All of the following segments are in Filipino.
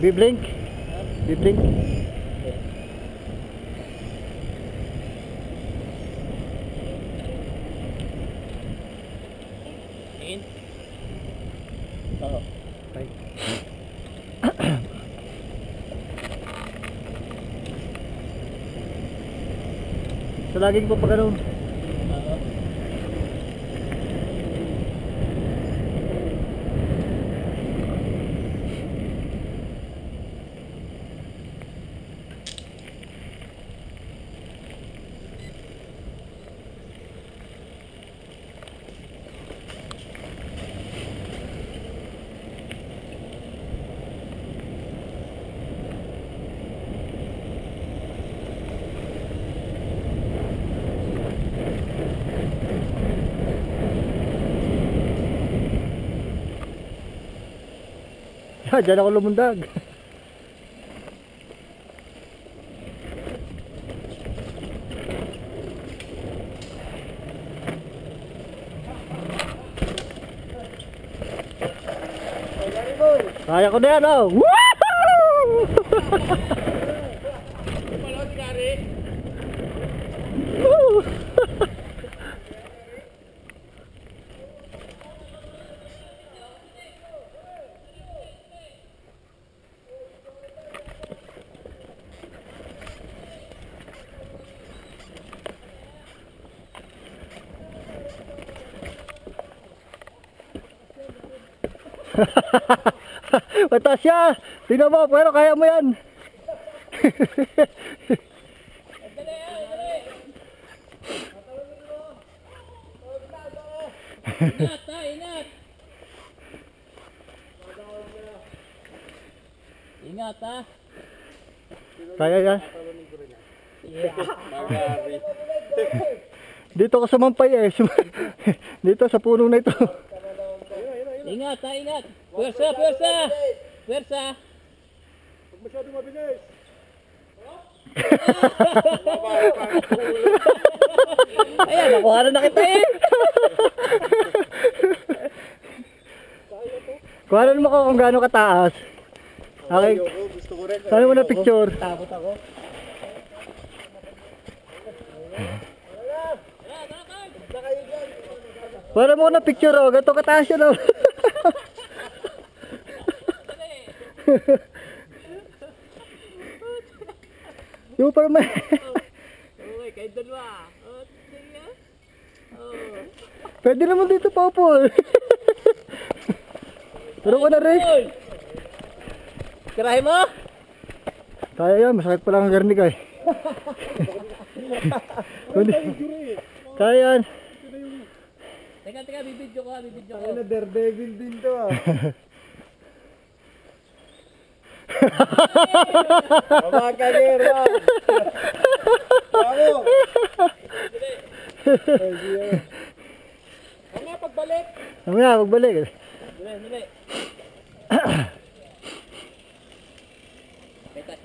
Biblink? Biblink? Tingin? Oo. Okay. So laging po pa ganun. Oo. Diyan ako lumundag. Kaya ko na yan, oh! Woohoo! Woo! Mataas siya! Tingnan mo, pero kaya mo yan! Ingat ha, ingat! Ingat ha! Kaya yan? Yeah! Dito ko sumampay eh. Dito sa puno na ito. Ingat ha, ingat! Pwersa, pwersa! Pwersa! Huwag masyadong mabilis. Ayan, nakuha na kita eh! Kuhanan mo ko kung gaano kataas. Okay. Gusto ko rin. Saan mo na picture? Takot ako. Kuhanan mo ko na picture oh. Ganito kataas yun oh. Superman. Okay, kayo dalawa. Oh, sige. Oh. Pwede naman dito pa po. Pero ko na rin. Oy! Kirahin mo? Kaya yan, masakit pa lang ang garnik eh. Kaya yan. Teka, bibidyo ko ha, bibidyo ko. Ay na, daredevil din to ah. Baba ka nero. Bravo. Ano pagbalik? Mamaya, magbalik. Dali.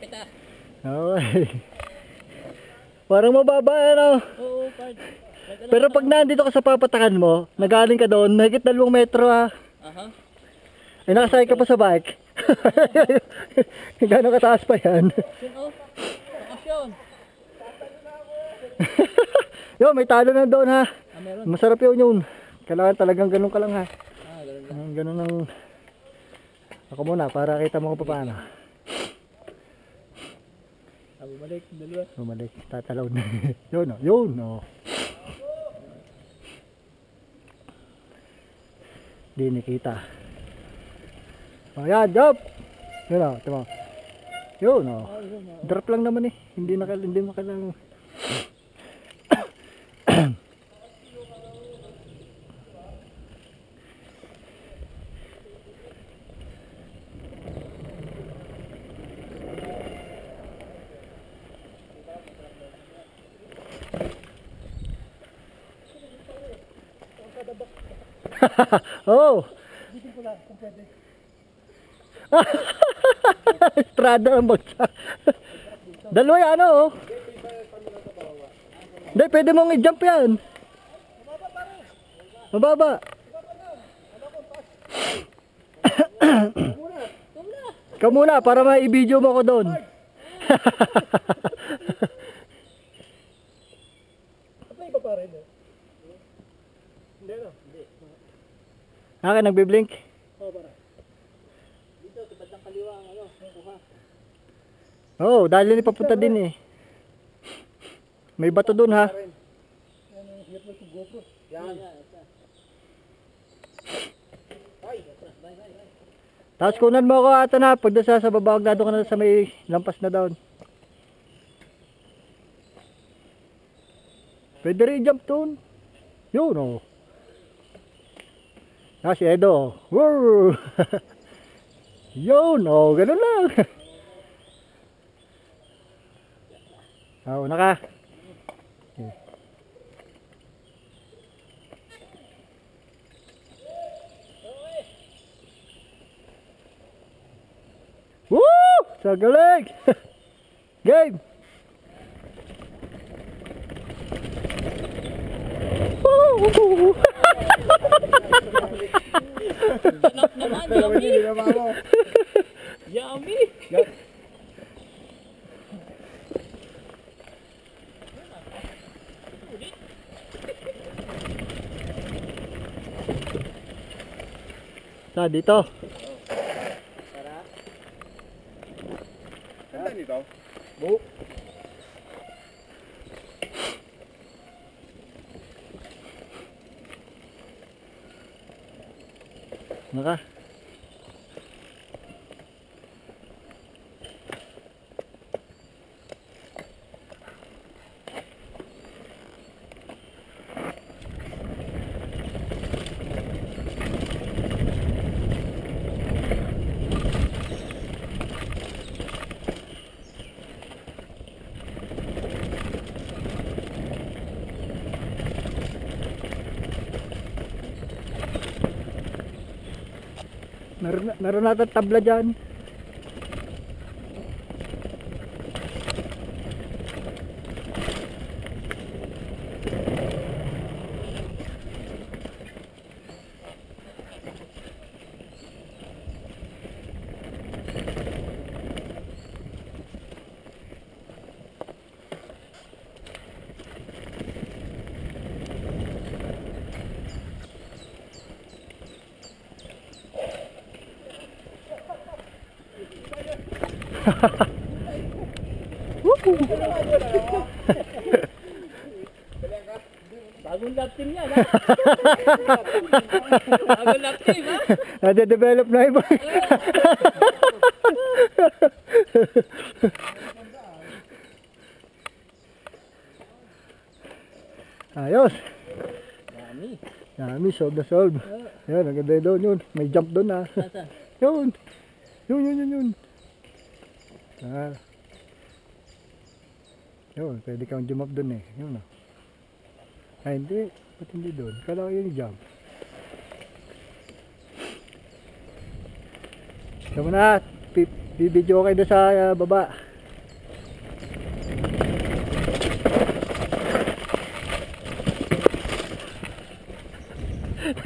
Pita. Okay. Parang mababa yan oh. Oo, Pard. Pero pag nandito ka sa papatakan mo, nagaling ka doon, mahigit 2 metro ah. Aha. Eh nakasakay ka pa sa bike. Gano'ng kataas pa yan? Sino? Action. Yo, may talo na doon ha. Ah, meron? Masarap yun. Kailangan talagang ganun ka lang ha. Ah, ganun lang. Ganun ang... Ako muna, para kita mo kung paano. Ah, bumalik, dalawa. Bumalik, tatalaw na. Yun oh. Di nakita. Oh, yan, jump! Yun o, tama. Yun o. Drop lang naman eh. Hindi makalang... Oh! Estrada ang bagsak. Dalawa yan oh. Hindi, pwede mong i-jump yan. Mababa. Ikaw muna, para ma-i-video mo ako doon. Apply ba pa rin eh? Hindi na. Hindi. Akin, nagbiblink. Oo, para. Dito, tibad ng kaliwa ang ano, kuha. Oo, dahil yun ipapunta din eh. May bato doon ha. Hiyap mo sa GoPro. Yan. Ay! Tapos kunan mo ako ata na, pag doon sa baba, huwag ka na sa may lampas na doon. Pwede rin jump doon. Yun o. Si Edo. Woo! Yun o, ganun lang. Una ka. Okay. Woo! Sa galing! Game! Woo! Anak naman, yummy. Ginawa mo. Yummy. Sa dito. Ganda nito. Bu. Naka. Meron natin tabla dyan. Bagong lap team yan, ha? Bagong lap team, ha? Nade-develop na iba. Ayos. Yummy. Yummy, solve na solve. Yan, ang ganda doon yun. May jump doon ha. Saan? Yun. Yun. Ah. Yun, pwede kang jump up doon eh. Yun ah. Ay, hindi. Ba't hindi doon? Kala ko yun yung jump. Ito mo na. Bibidyo kayo doon sa baba.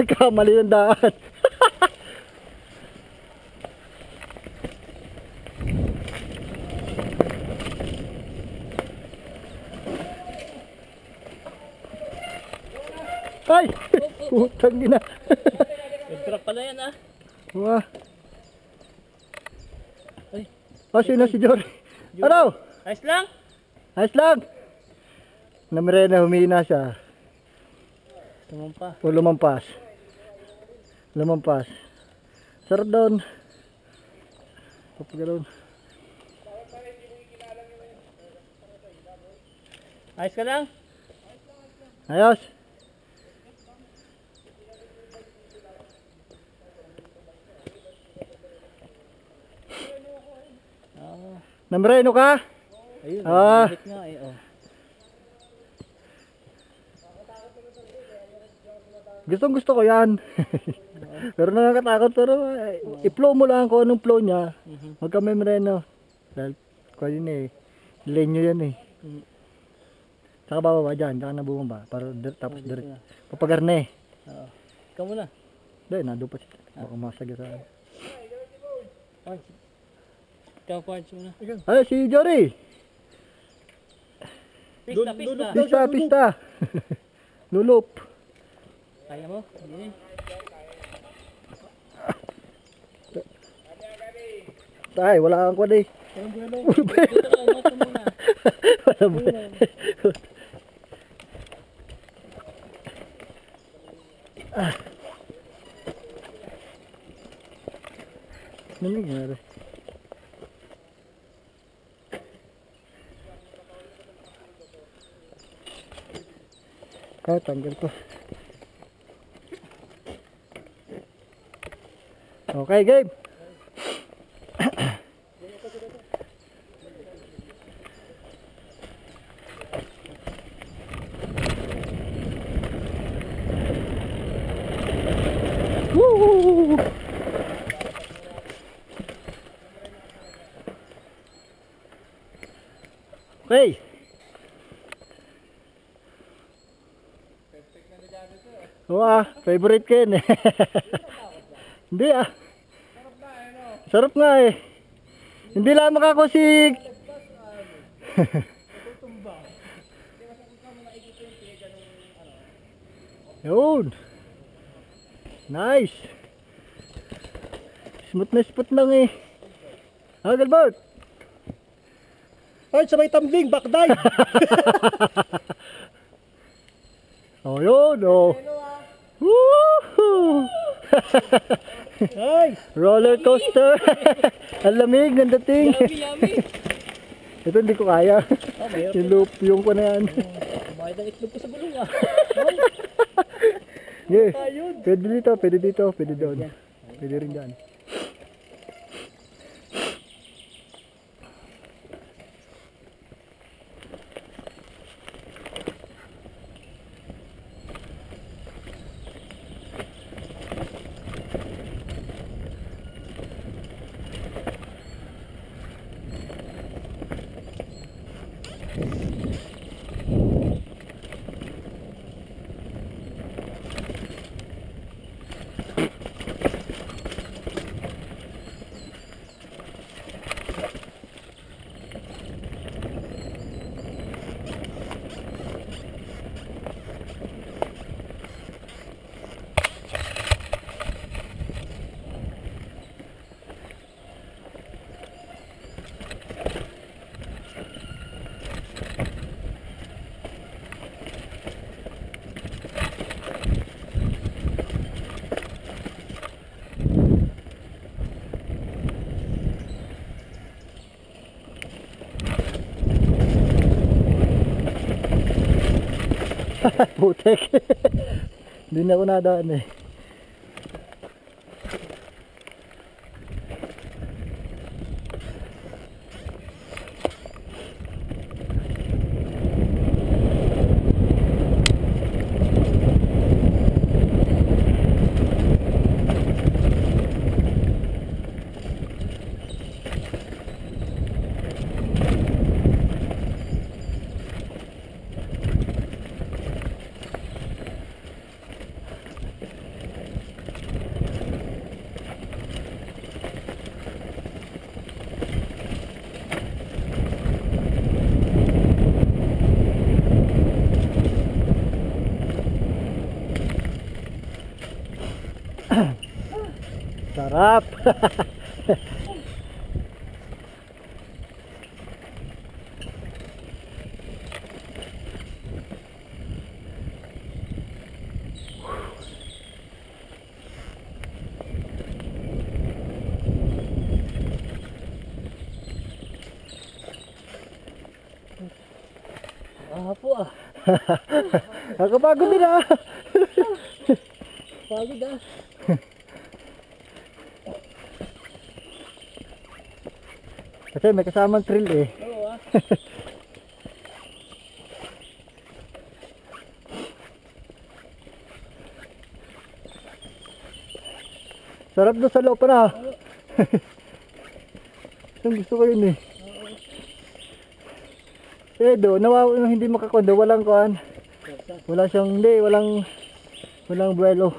Nagkamali ng daan. Ay! Putang ina. Nag-drop pala yan, ha? Wah. Ay. Sino si Jory? Ano? Ayos lang? Ayos lang. Namirena, humina siya. Tumampa. O lumampas. Lumampas. Sarap doon. Kapag doon. Ayos ka lang? Ayos. Namireno ka? Ayun, Ah. balik nga eh, oh. Gustong gusto ko yan. Pero nakakatakot, pero i-flow mo lang kung anong flow niya. Huwag ka may mereno. Dahil kung yun eh, lenyo yan eh. Saka bababa dyan, saka nabumaba. Para tapos direct. Papagarne. Oo. Ikaw muna. Dahil nandun pa siya. Baka masagya sa... Ay, Ikaw parts muna. Ano si Jory? Pista, pista. Pista, pista. Lulup. Kaya mo? Hindi. Tay, wala kang kwan eh. Dito ka, umot ka muna. Wala ba? Ano nangyari? Tanggal ko. Okay, game. Woo! Okay. Oo favorite ko yun eh. Hindi Sarap nga eh. Hindi lang makakusig. Yun. Nice. Smooth na spot lang eh. Gilbert. Ay, sabay tumbling, back dive. Oh, yun, oh. Woohoo! Nice. Roller coaster. Ang lamig ng dating. Yummy. Ito hindi ko kaya. Yung loop, yung ko na yan. Kumain ng itlog ko sa bulong Yeah. Pwede dito, pwede dito, pwede doon. Pwede rin dyan. Putek. Hindi na ako nadaan eh. Sarap. Po Nakapagod din ah. Pagod Kasi may kasamang thrill eh. Oo Sarap doon sa loob pa na. Yung gusto ko yun eh. Do, hindi makakondo, walang kuan. Wala siyang, walang buwelo.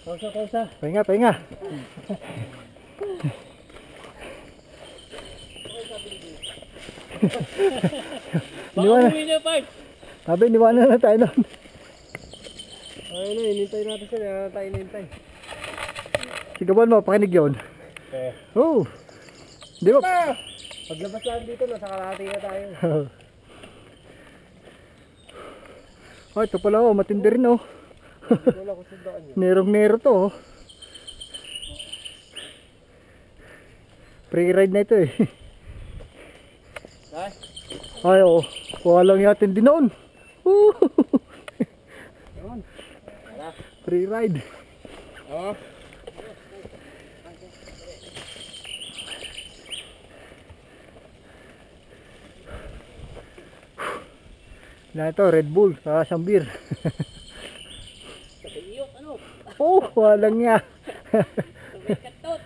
Pausa. Pahinga. Baka Niwana. umuwi niya, Park. Sabi, niwanan na tayo nun. Ay na, inintay natin sila. Tayo inintay. Sigawan mo, pakinig yun. Oh. Di ba? Paglabas lang dito, nasa kalahati na tayo. Oh, ito pala oh, matindi rin oh. Wala ko sundaan yun. Nerong-nero to oh. Pre-ride na ito eh. Ay oh, walang yatin din noon. Pre-ride. Oo. Na ito, Red Bull, saka isang beer. Iyok, ano? Oh, walang nga. May katot.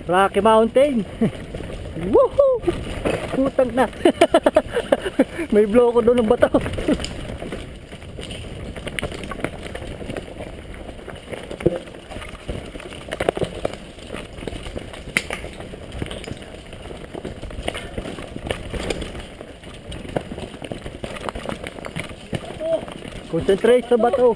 Rocky Mountain. Woohoo! Putang na. May bloko doon ng bato. Concentrate sa bato.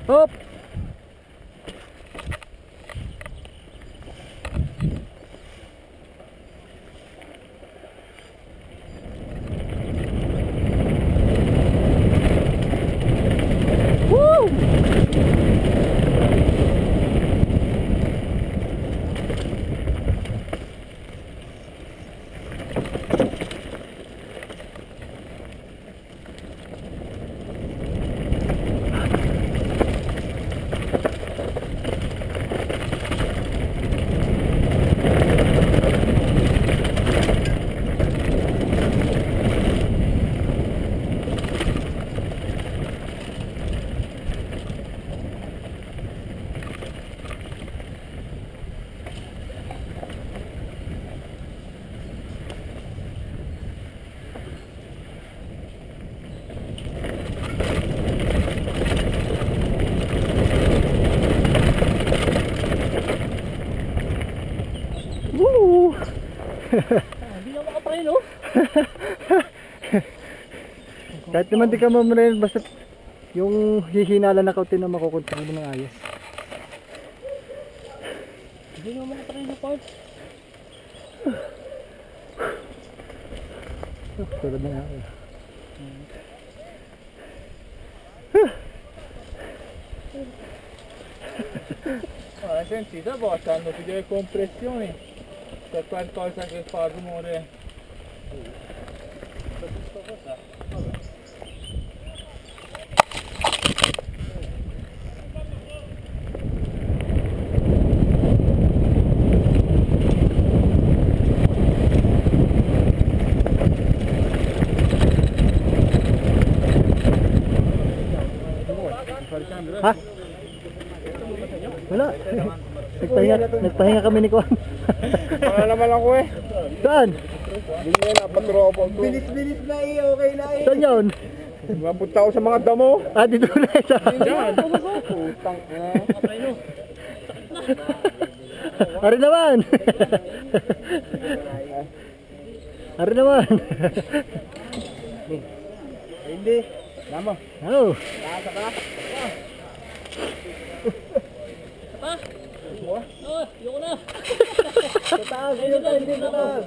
Hop! Woo! Woo! Hindi na makapain, oh. Kahit naman di ka mamarayan, basta yung hihinala na kaunti na makukontrol mo ng ayos. Hindi na makapain, oh, Park. Tulad na nga eh. Ah, sentite, volta hanno più delle compressioni per qualcosa che fa rumore. Ha? Wala. Nagpahinga kami ni Kuan. Wala naman ako eh. Saan? Hindi nga napatropa ko. Bilis-bilis na eh, okay na eh. Saan yun? Mapunta ako sa mga damo. Ah, dito na isa. Diyan. Putang ina. Makapain, oh. Ari naman. Ari naman. Hindi. Damo. Oh. Tasa ka. Pa? Oh, yoko na. Tataas. Hindi tataas.